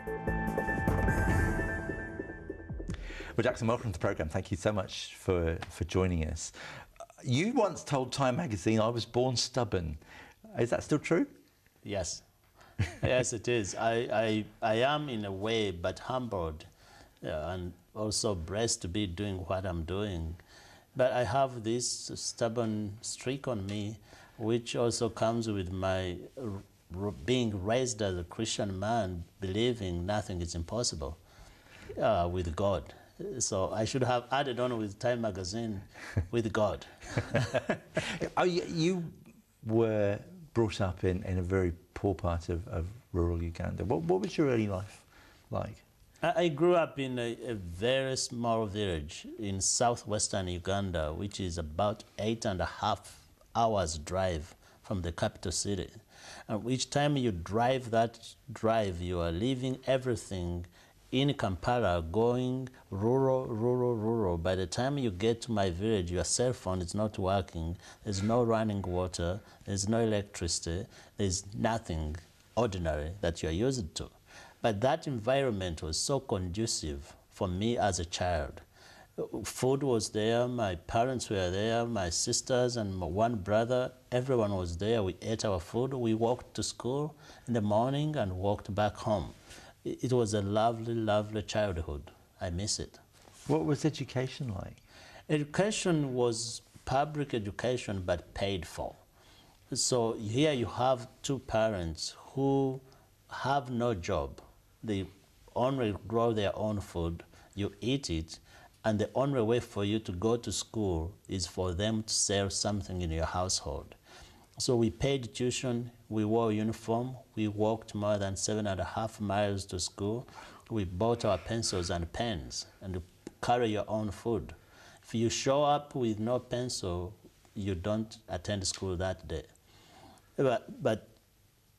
Well, Jackson, welcome to the programme. Thank you so much for joining us. You once told Time magazine, I was born stubborn. Is that still true? Yes. Yes, it is. I am in a way, but humbled and also blessed to be doing what I'm doing. But I have this stubborn streak on me, which also comes with my being raised as a Christian man, believing nothing is impossible with God. So I should have added on with Time magazine, with God. You were brought up in a very poor part of rural Uganda. What was your early life like? I grew up in a very small village in southwestern Uganda, which is about 8.5 hours drive from the capital city. And each time you drive that drive, you are leaving everything in Kampala, going rural. By the time you get to my village, your cell phone is not working, there's no running water, there's no electricity, there's nothing ordinary that you're used to. But that environment was so conducive for me as a child. Food was there, my parents were there, my sisters and my one brother, everyone was there. We ate our food, we walked to school in the morning and walked back home. It was a lovely, lovely childhood. I miss it. What was education like? Education was public education, but paid for. So here you have two parents who have no job. They only grow their own food, you eat it, and the only way for you to go to school is for them to sell something in your household. So we paid tuition, we wore uniform, we walked more than 7.5 miles to school. We bought our pencils and pens and carry your own food. If you show up with no pencil, you don't attend school that day. But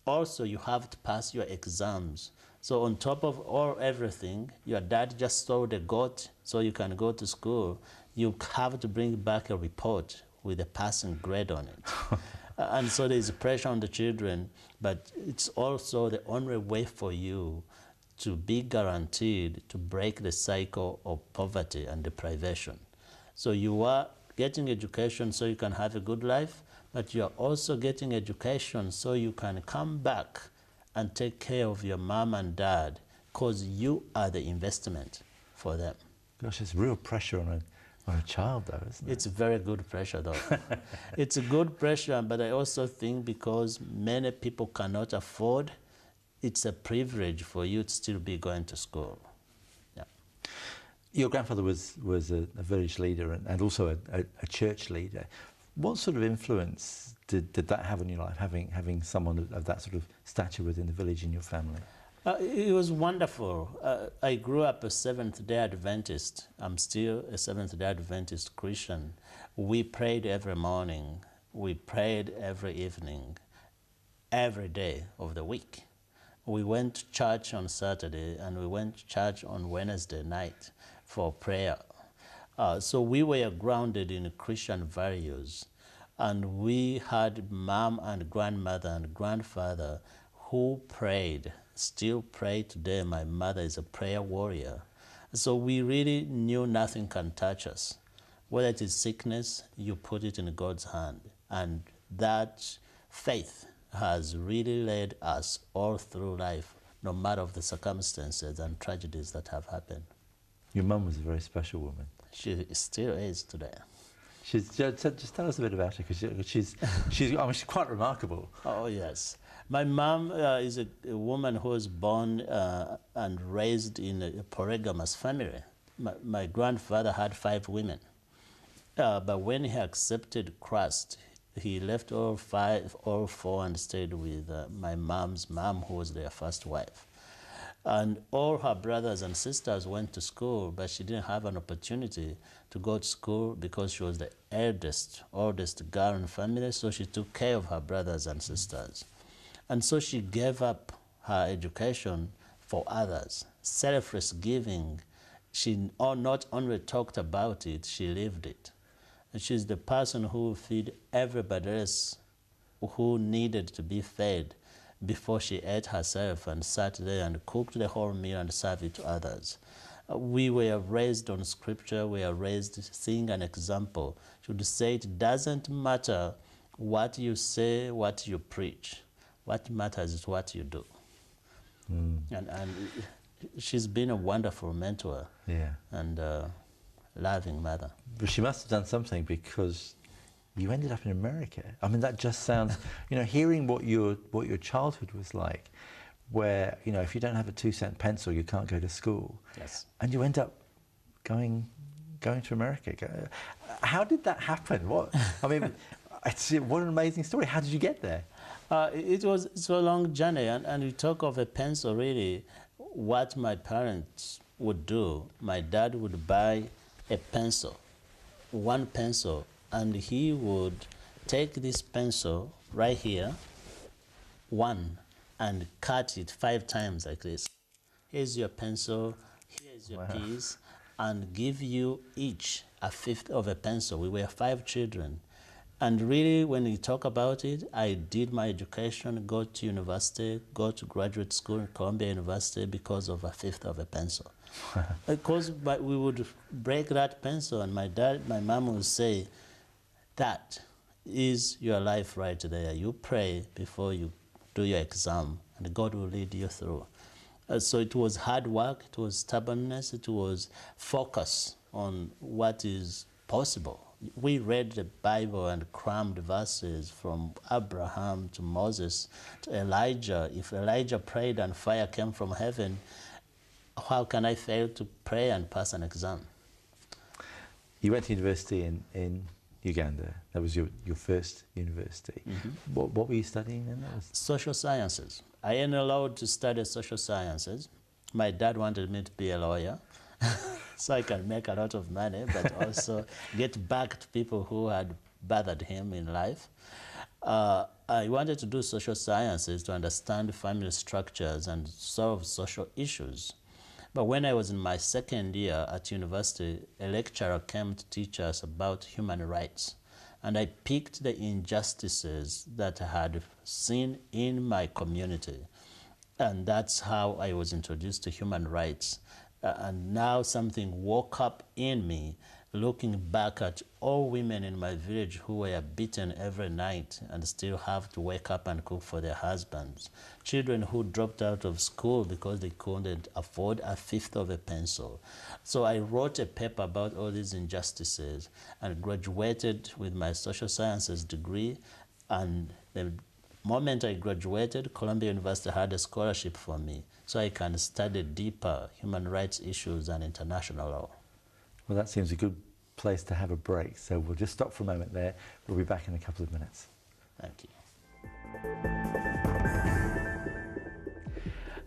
also you have to pass your exams. So on top of everything, your dad just sold a goat so you can go to school. You have to bring back a report with a passing grade on it. And so there's pressure on the children, but it's also the only way for you to be guaranteed to break the cycle of poverty and deprivation. So you are getting education so you can have a good life, but you are also getting education so you can come back and take care of your mom and dad, because you are the investment for them. Gosh, it's real pressure on a child, though, isn't it? It's very good pressure, though. It's a good pressure, but I also think because many people cannot afford, it's a privilege for you to still be going to school. Yeah. Your grandfather was a village leader and also a church leader. What sort of influence did that have on your life, having someone of that sort of stature within the village in your family? It was wonderful. I grew up a Seventh-day Adventist. I'm still a Seventh-day Adventist Christian. We prayed every morning. We prayed every evening, every day of the week. We went to church on Saturday and we went to church on Wednesday night for prayer. So we were grounded in Christian values. And we had mom and grandmother and grandfather who prayed, still pray today. My mother is a prayer warrior. So we really knew nothing can touch us. Whether it is sickness, you put it in God's hand. And that faith has really led us all through life, no matter of the circumstances and tragedies that have happened. Your mum was a very special woman. She still is today. Just tell us a bit about her, because she's quite remarkable. Oh, yes. My mom is a woman who was born and raised in a polygamous family. My grandfather had 5 women. But when he accepted Christ, he left all 4 and stayed with my mom's mom, who was their first wife. And all her brothers and sisters went to school, but she didn't have an opportunity to go to school because she was the oldest girl in the family, so she took care of her brothers and sisters. And so she gave up her education for others. Selfless giving. She not only talked about it, she lived it. And she's the person who feed everybody else who needed to be fed. before she ate herself and sat there and cooked the whole meal and served it to others. We were raised on scripture, we are raised seeing an example. Should say it doesn't matter what you say, what you preach. What matters is what you do. And she's been a wonderful mentor, and loving mother. But she must have done something, because you ended up in America. I mean, that just sounds, hearing what your childhood was like, where, if you don't have a 2-cent pencil, you can't go to school. Yes. And you end up going to America. How did that happen? What an amazing story. How did you get there? It's a long journey, and you talk of a pencil, really, what my parents would do. My dad would buy a pencil, one pencil, and he would take this pencil right here, and cut it 5 times like this. Here's your pencil, here's your piece, and give you each a 1/5 of a pencil. We were 5 children. And really, when you talk about it, I did my education, go to university, go to graduate school in Columbia University because of a 1/5 of a pencil. Because we would break that pencil, and my mom would say, that is your life right there. You pray before you do your exam, and God will lead you through. So it was hard work, it was stubbornness, it was focus on what is possible. We read the Bible and crammed verses from Abraham to Moses to Elijah. If Elijah prayed and fire came from heaven, how can I fail to pray and pass an exam? You went to university in Uganda. That was your first university. What were you studying then? Social sciences. I am allowed to study social sciences. My dad wanted me to be a lawyer so I can make a lot of money, but also get back to people who had bothered him in life. I wanted to do social sciences to understand family structures and solve social issues. But when I was in my 2nd year at university, a lecturer came to teach us about human rights. And I picked the injustices that I had seen in my community. And that's how I was introduced to human rights. And now something woke up in me, looking back at all women in my village who were beaten every night and still have to wake up and cook for their husbands. Children who dropped out of school because they couldn't afford a 1/5 of a pencil. So I wrote a paper about all these injustices and graduated with my social sciences degree. And the moment I graduated, Columbia University had a scholarship for me so I can study deeper human rights issues and international law. Well, that seems a good place to have a break. So we'll just stop for a moment there. We'll be back in a couple of minutes. Thank you.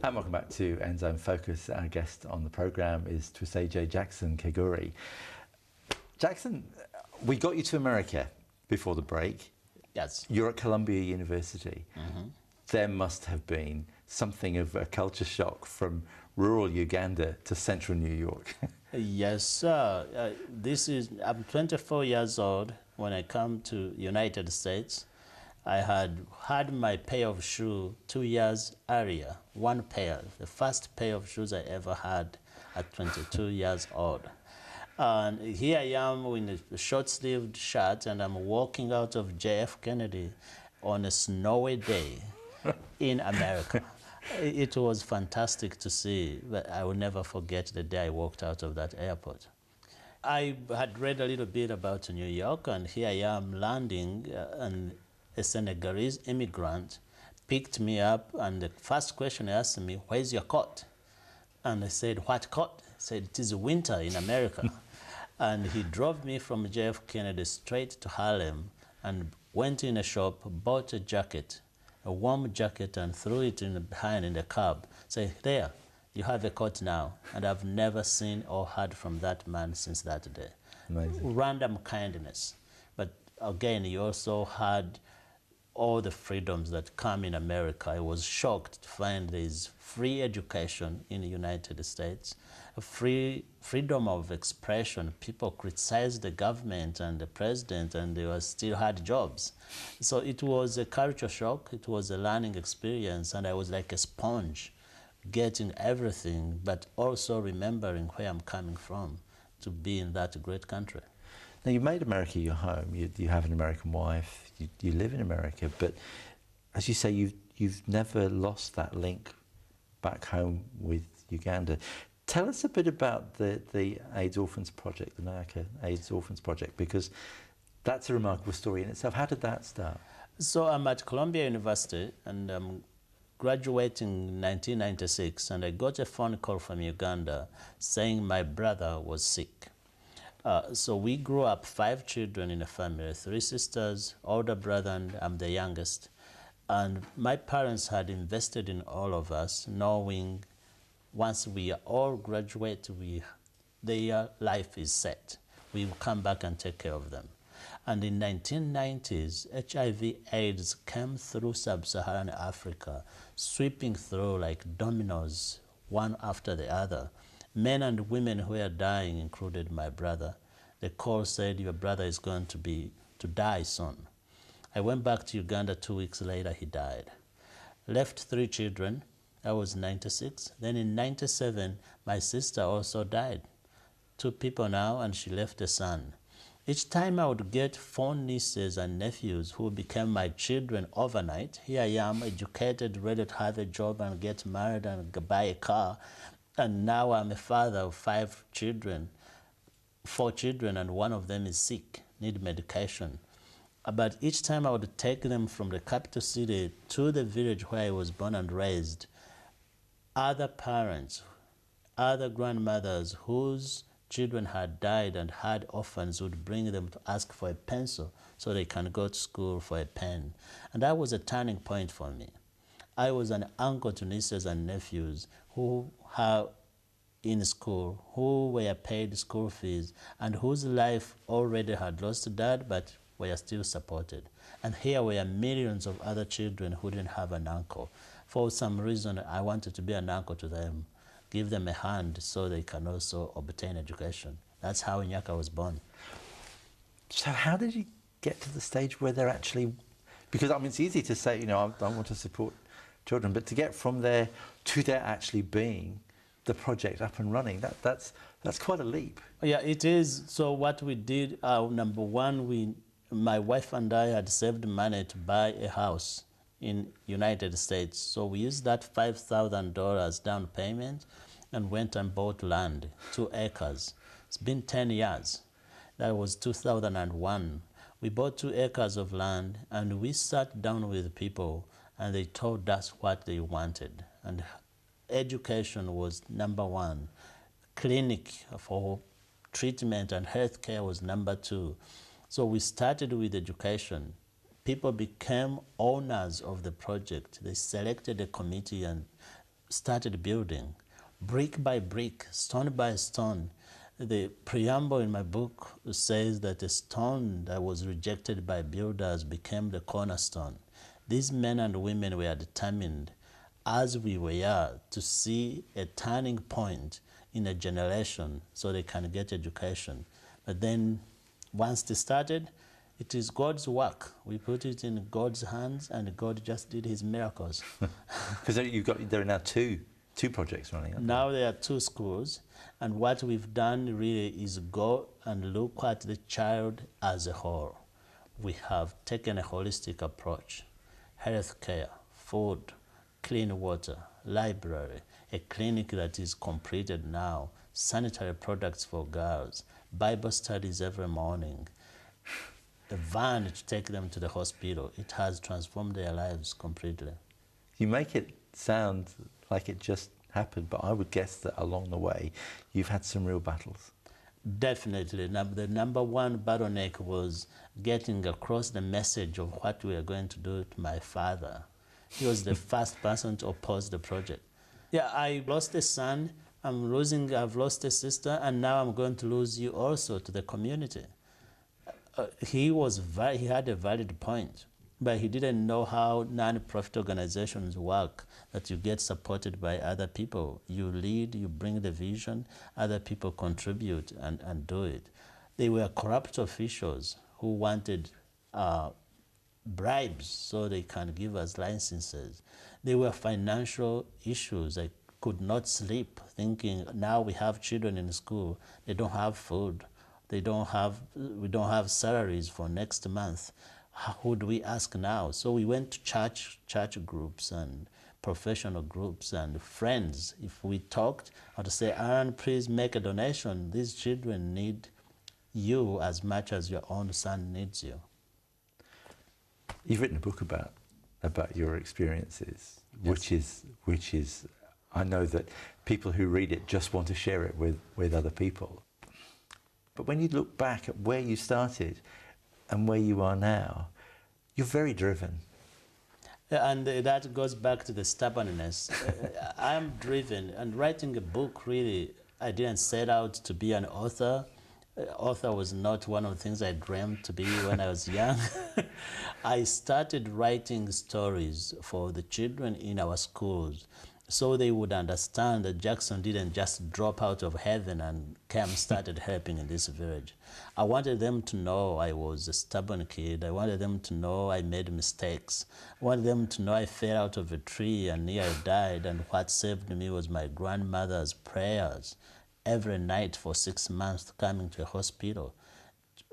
And welcome back to Enzyme Focus. Our guest on the programme is Twesigye Jackson Kaguri. Jackson, we got you to America before the break. Yes. You're at Columbia University. There must have been something of a culture shock from rural Uganda to central New York. Yes, sir. I'm 24 years old when I come to United States. I had had my pair of shoes 2 years earlier, one pair, the first pair of shoes I ever had at 22 years old. And here I am in a short-sleeved shirt, and I'm walking out of JF Kennedy on a snowy day in America. It was fantastic to see, but I will never forget the day I walked out of that airport. I had read a little bit about New York, and here I am landing, and a Senegalese immigrant picked me up, and the first question he asked me, "Where's your coat?" And I said, "What coat?" He said, "It is winter in America." And he drove me from JF Kennedy straight to Harlem and went in a shop, bought a jacket, a warm jacket, and threw it behind in the cab. Say, "There, you have a coat now." And I've never seen or heard from that man since that day. Amazing. Random kindness. But again, he also had all the freedoms that come in America. I was shocked to find there's free education in the United States, a freedom of expression. People criticized the government and the president, and they still had jobs. So it was a culture shock. It was a learning experience, and I was like a sponge, getting everything, but also remembering where I'm coming from to be in that great country. Now, you made America your home. You have an American wife. You live in America, but as you say, you've never lost that link back home with Uganda. Tell us a bit about the AIDS Orphans project, the Nyaka AIDS Orphans project, because that's a remarkable story in itself. How did that start? So I'm at Columbia University, and I'm graduating in 1996, and I got a phone call from Uganda saying my brother was sick. So we grew up 5 children in a family, 3 sisters, older brother, and I'm the youngest. And my parents had invested in all of us, knowing once we all graduate, their life is set. We will come back and take care of them. And in 1990s, HIV/AIDS came through sub-Saharan Africa, sweeping through like dominoes, one after the other. Men and women who were dying included my brother. The call said, your brother is going to die soon. I went back to Uganda 2 weeks later, he died. Left 3 children, I was 96. Then in 97, my sister also died. 2 people now, and she left a son. Each time I would get 4 nieces and nephews who became my children overnight. Here I am, educated, ready to have a job and get married and buy a car. And now I'm a father of 5 children, 4 children, and one of them is sick, need medication. But each time I would take them from the capital city to the village where I was born and raised, other parents, other grandmothers whose children had died and had orphans would bring them to ask for a pencil so they can go to school for a pen. And that was a turning point for me. I was an uncle to nieces and nephews who are in school, who were paid school fees, and whose life already had lost dad, but were still supported. And here were millions of other children who didn't have an uncle. For some reason, I wanted to be an uncle to them, give them a hand so they can also obtain education. That's how Nyaka was born. So how did you get to the stage where they're actually, because I mean, it's easy to say, you know, I want to support children, but to get from there to there actually being the project up and running, that's quite a leap. Yeah, it is. So what we did, number one, my wife and I had saved money to buy a house in United States. So we used that $5,000 down payment and went and bought land, 2 acres. It's been 10 years. That was 2001. We bought 2 acres of land, and we sat down with people, and they told us what they wanted. And education was number 1. Clinic for treatment and healthcare was number 2. So we started with education. People became owners of the project. They selected a committee and started building, brick by brick, stone by stone. The preamble in my book says that a stone that was rejected by builders became the cornerstone. These men and women were determined, as we were, to see a turning point in a generation so they can get education. But then once they started, it is God's work. We put it in God's hands, and God just did his miracles. Because there are now two projects running. Now there are 2 schools, and what we've done really is go and look at the child as a whole. We have taken a holistic approach: healthcare, food, clean water, library, a clinic that is completed now, sanitary products for girls, Bible studies every morning, a van to take them to the hospital. It has transformed their lives completely. You make it sound like it just happened, but I would guess that along the way you've had some real battles. Definitely. The number 1 bottleneck was getting across the message of what we are going to do to my father. He was the first person to oppose the project. Yeah, I lost a son, I've lost a sister, and now I'm going to lose you also to the community. He had a valid point. but he didn't know how non-profit organizations work, that you get supported by other people. You lead, you bring the vision, other people contribute and do it. They were corrupt officials who wanted bribes so they can give us licenses. There were financial issues. I could not sleep thinking, now we have children in school, they don't have food, we don't have salaries for next month. Who do we ask now? So we went to church groups and professional groups and friends. If we talked, I would say, Allan, please make a donation. These children need you as much as your own son needs you. You've written a book about your experiences, Yes. which is, I know that people who read it just want to share it with other people. But when you look back at where you started and where you are now, you're very driven. And that goes back to the stubbornness. I'm driven, and writing a book, really, I didn't set out to be an author. Author was not one of the things I dreamt to be when I was young. I started writing stories for the children in our schools so they would understand that Jackson didn't just drop out of heaven and started helping in this village. I wanted them to know I was a stubborn kid. I wanted them to know I made mistakes. I wanted them to know I fell out of a tree and nearly died, and what saved me was my grandmother's prayers every night for 6 months coming to a hospital.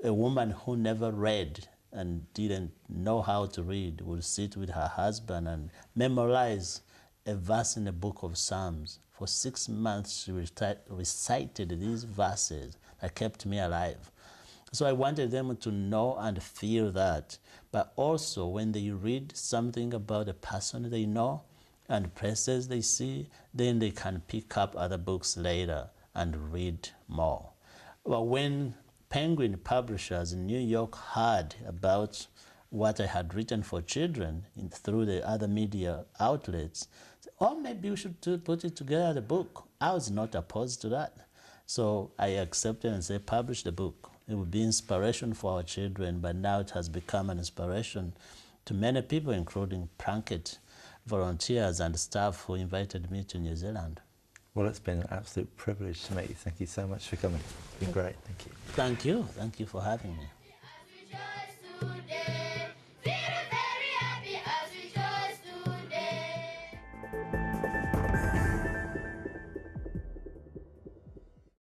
A woman who never read and didn't know how to read would sit with her husband and memorize a verse in the book of Psalms. For 6 months she recited these verses that kept me alive. So I wanted them to know and feel that. But also when they read something about a person they know and places they see, then they can pick up other books later and read more. But when Penguin Publishers in New York heard about what I had written for children through the other media outlets, said, oh, maybe we should put it together as a book. I was not opposed to that. So I accepted and said, publish the book. It would be inspiration for our children, but now it has become an inspiration to many people, including Plunkett volunteers and staff who invited me to New Zealand. Well, it's been an absolute privilege to meet you. Thank you so much for coming. It's been great. Thank you. Thank you. Thank you for having me.